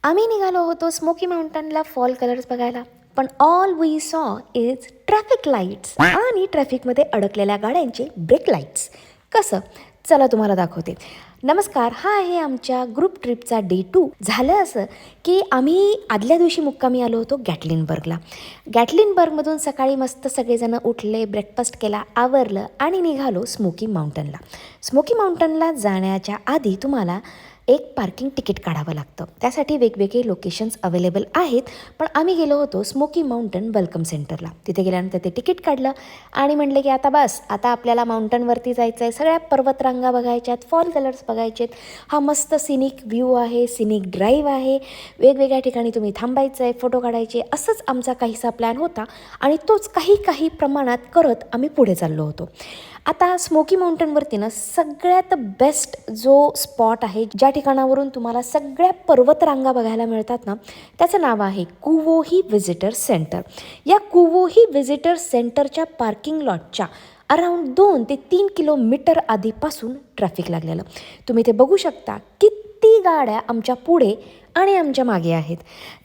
आम्ही निघालो होतो स्मोकी माउंटनला फॉल कलर्स बघायला, पण ऑल वी सॉ इज ट्रॅफिक लाईट्स आणि ट्रॅफिकमध्ये अडकलेल्या गाड्यांचे ब्रेक लाईट्स. कसं? चला तुम्हाला दाखवते. नमस्कार, हा आहे आमच्या ग्रुप ट्रिपचा डे 2. झालं असं की आम्ही आदल्या दिवशी मुक्कामी आलो होतो गॅटलिनबर्गला. गॅटलिनबर्गमधून सकाळी मस्त सगळेजण उठले, ब्रेकफास्ट केला, आवरलं आणि निघालो स्मोकी माउंटनला. स्मोकी माउंटनला जाण्याच्या आधी तुम्हाला एक पार्किंग तिकीट काढावं लागतं. त्यासाठी वेगवेगळे लोकेशन्स अवेलेबल आहेत, पण आम्ही गेलो होतो स्मोकी माउंटन वेलकम सेंटरला. तिथे गेल्यानंतर ते तिकीट काढलं आणि म्हणले की आता बस, आता आपल्याला माउंटनवरती जायचं आहे, सगळ्या पर्वतरांगा बघायच्या आहेत, फॉल कलर्स बघायचे आहेत, हा मस्त सिनिक व्ह्यू आहे, सिनिक ड्राईव्ह आहे, वेगवेगळ्या ठिकाणी तुम्ही थांबायचं आहे, फोटो काढायचे. असंच आमचा काहीसा प्लॅन होता आणि तोच काही प्रमाणात करत आम्ही पुढे चाललो होतो. आता स्मोकी माउंटनवरती ना सगळ्यात बेस्ट जो स्पॉट आहे, ज्या ठिकाणावरून तुम्हाला सगळ्या पर्वतरांगा बघायला मिळतात ना, त्याचं नाव आहे कुवोही व्हिजिटर सेंटर. या कुवोही व्हिजिटर सेंटरच्या पार्किंग लॉटच्या अराउंड 2 ते 3 किलोमीटर आधीपासून ट्रॅफिक लागलेलं. तुम्ही ते बघू शकता, किती गाड्या आमच्या पुढे आणि आमच्या मागे आहेत.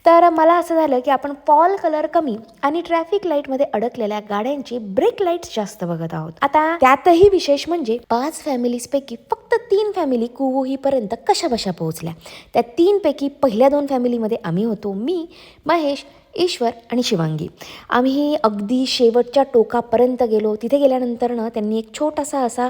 तर मला असं झालं की आपण फॉल कलर कमी आणि ट्रॅफिक लाईटमध्ये अडकलेल्या गाड्यांची ब्रेक लाईट्स जास्त बघत आहोत. आता त्यातही विशेष म्हणजे 5 फॅमिलीजपैकी फक्त 3 फॅमिली कुवोहीपर्यंत कशाबशा पोहोचल्या. त्या 3 पैकी पहिल्या 2 फॅमिलीमध्ये आम्ही होतो, मी, महेश, ईश्वर आणि शिवांगी. आम्ही अगदी शेवटच्या टोकापर्यंत गेलो. तिथे गेल्यानंतर ना त्यांनी एक छोटासा असा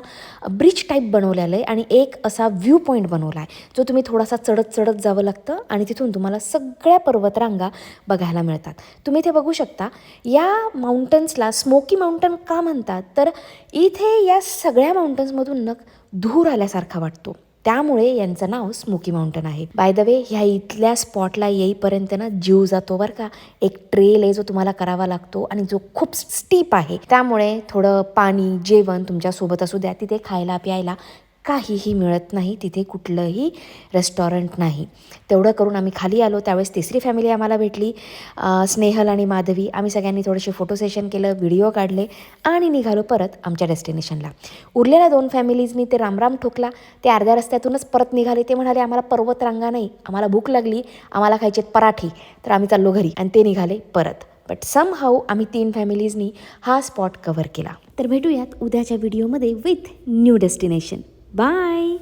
ब्रिज टाईप बनवलेला आहे आणि एक असा व्ह्यू पॉईंट बनवला आहे, जो तुम्ही थोडासा चढत जावं लागतं आणि तिथून तुम्हाला सगळ्या पर्वतरांगा बघायला मिळतात. तुम्ही इथे बघू शकता. या माउंटन्सला स्मोकी माउंटन का म्हणतात, तर इथे या सगळ्या माउंटन्समधून ना धूर आल्यासारखा वाटतो, त्यामुळे यांचं नाव स्मोकी माउंटन आहे. बाय द वे, ह्या इथल्या स्पॉटला येईपर्यंत ना जीव जातो बरं का. एक ट्रेल आहे जो तुम्हाला करावा लागतो आणि जो खूप स्टीप आहे, त्यामुळे थोडं पाणी, जेवण तुमच्यासोबत असू द्या. तिथे खायला प्यायला काहीही मिळत नाही, तिथे कुठलंही रेस्टॉरंट नाही. तेवढं करून आम्ही खाली आलो. त्यावेळेस तिसरी फॅमिली आम्हाला भेटली, स्नेहल आणि माधवी. आम्ही सगळ्यांनी थोडेसे फोटो सेशन केलं, व्हिडिओ काढले आणि निघालो परत आमच्या डेस्टिनेशनला. उरलेल्या 2 फॅमिलीजनी ते रामराम ठोकला. ते अर्ध्या रस्त्यातूनच परत निघाले. ते म्हणाले आम्हाला पर्वतरांगा नाही, आम्हाला भूक लागली, आम्हाला खायचे पराठे. तर आम्ही चाललो घरी आणि ते निघाले परत. बट समहाऊ आम्ही 3 फॅमिलीजनी हा स्पॉट कव्हर केला. तर भेटूयात उद्याच्या व्हिडिओमध्ये विथ न्यू डेस्टिनेशन. बाय.